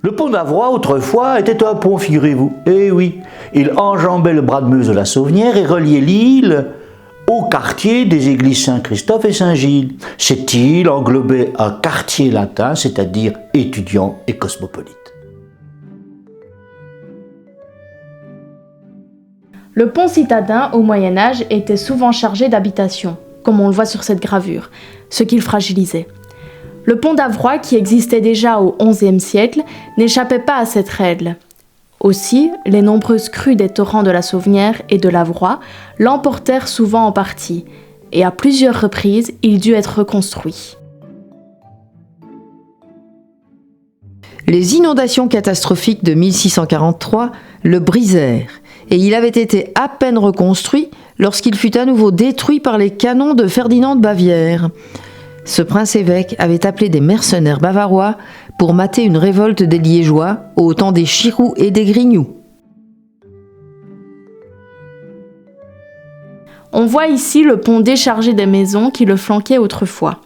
Le pont d'Avroy, autrefois, était un pont, figurez-vous. Eh oui, il enjambait le bras de Meuse de la Sauvenière et reliait l'île au quartier des églises Saint-Christophe et Saint-Gilles. Cette île englobait un quartier latin, c'est-à-dire étudiant et cosmopolite. Le pont citadin, au Moyen-Âge, était souvent chargé d'habitations, comme on le voit sur cette gravure, ce qui le fragilisait. Le pont d'Avroy, qui existait déjà au XIe siècle, n'échappait pas à cette règle. Aussi, les nombreuses crues des torrents de la Sauvenière et de l'Avroy l'emportèrent souvent en partie, et à plusieurs reprises, il dut être reconstruit. Les inondations catastrophiques de 1643 le brisèrent, et il avait été à peine reconstruit lorsqu'il fut à nouveau détruit par les canons de Ferdinand de Bavière. Ce prince-évêque avait appelé des mercenaires bavarois pour mater une révolte des Liégeois au temps des Chiroux et des Grignoux. On voit ici le pont déchargé des maisons qui le flanquaient autrefois.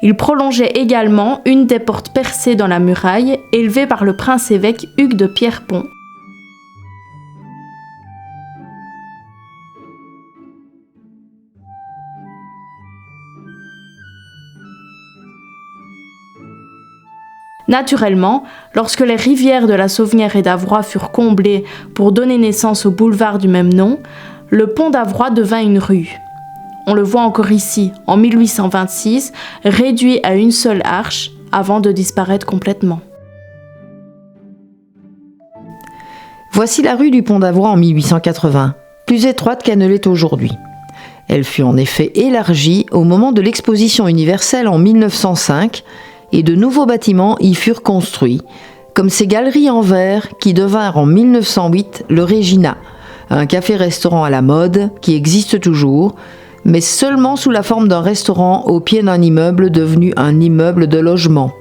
Il prolongeait également une des portes percées dans la muraille, élevée par le prince-évêque Hugues de Pierrepont. Naturellement, lorsque les rivières de la Sauvenière et d'Avroy furent comblées pour donner naissance au boulevard du même nom, le pont d'Avroy devint une rue. On le voit encore ici, en 1826, réduit à une seule arche, avant de disparaître complètement. Voici la rue du Pont d'Avroy en 1880, plus étroite qu'elle ne l'est aujourd'hui. Elle fut en effet élargie au moment de l'exposition universelle en 1905, et de nouveaux bâtiments y furent construits, comme ces galeries en verre qui devinrent en 1908 le Regina, un café-restaurant à la mode qui existe toujours, mais seulement sous la forme d'un restaurant au pied d'un immeuble devenu un immeuble de logement.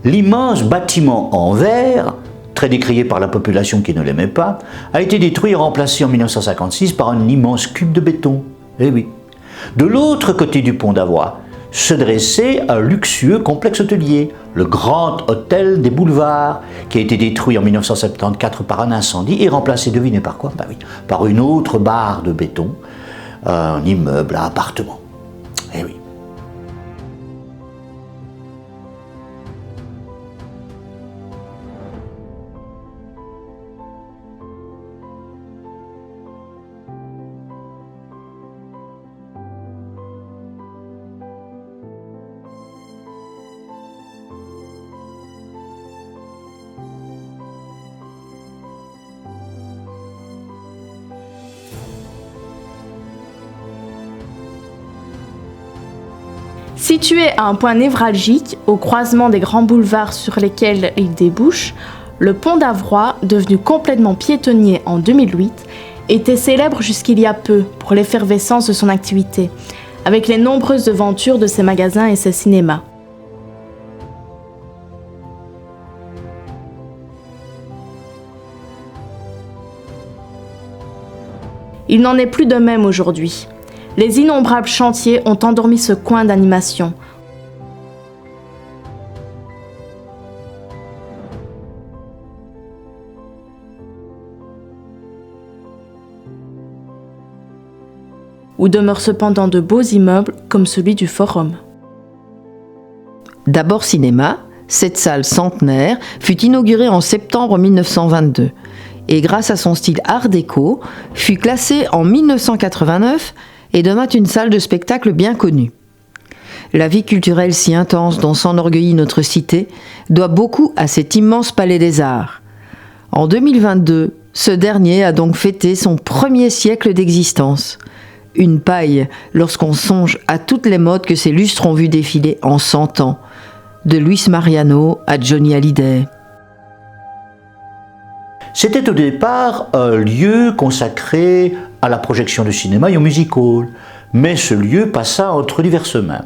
L'immense bâtiment en verre, très décrié par la population qui ne l'aimait pas, a été détruit et remplacé en 1956 par un immense cube de béton. Eh oui. De l'autre côté du pont d'Avroy se dressait un luxueux complexe hôtelier, le Grand Hôtel des Boulevards, qui a été détruit en 1974 par un incendie et remplacé, devinez par quoi? Ben oui, par une autre barre de béton, un immeuble à appartements. Eh oui. Situé à un point névralgique, au croisement des grands boulevards sur lesquels il débouche, le pont d'Avroy, devenu complètement piétonnier en 2008, était célèbre jusqu'il y a peu pour l'effervescence de son activité, avec les nombreuses devantures de ses magasins et ses cinémas. Il n'en est plus de même aujourd'hui. Les innombrables chantiers ont endormi ce coin d'animation. Où demeurent cependant de beaux immeubles comme celui du Forum. D'abord cinéma, cette salle centenaire fut inaugurée en septembre 1922 et grâce à son style art déco, fut classée en 1989 et devint une salle de spectacle bien connue. La vie culturelle si intense dont s'enorgueillit notre cité doit beaucoup à cet immense palais des arts. En 2022, ce dernier a donc fêté son premier siècle d'existence. Une paille lorsqu'on songe à toutes les modes que ces lustres ont vu défiler en 100 ans, de Luis Mariano à Johnny Hallyday. C'était au départ un lieu consacré à la projection de cinéma et au music-hall, mais ce lieu passa entre diverses mains,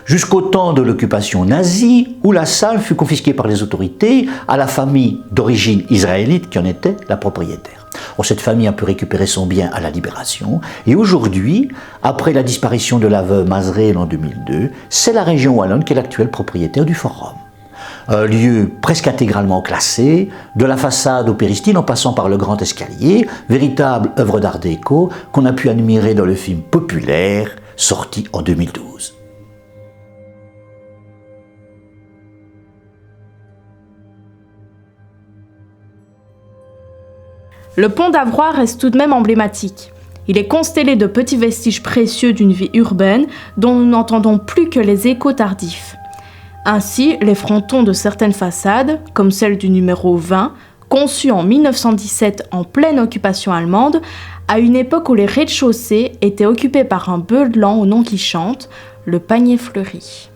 jusqu'au temps de l'occupation nazie, où la salle fut confisquée par les autorités à la famille d'origine israélite qui en était la propriétaire. Cette famille a pu récupérer son bien à la Libération. Et aujourd'hui, après la disparition de la veuve Mazereel en 2002, c'est la région wallonne qui est l'actuel propriétaire du forum. Un lieu presque intégralement classé, de la façade au péristyle en passant par le grand escalier, véritable œuvre d'art déco qu'on a pu admirer dans le film Populaire, sorti en 2012. Le pont d'Avroy reste tout de même emblématique. Il est constellé de petits vestiges précieux d'une vie urbaine dont nous n'entendons plus que les échos tardifs. Ainsi, les frontons de certaines façades, comme celle du numéro 20, conçue en 1917 en pleine occupation allemande, à une époque où les rez-de-chaussée étaient occupés par un beuh-de-lan au nom qui chante, le panier fleuri.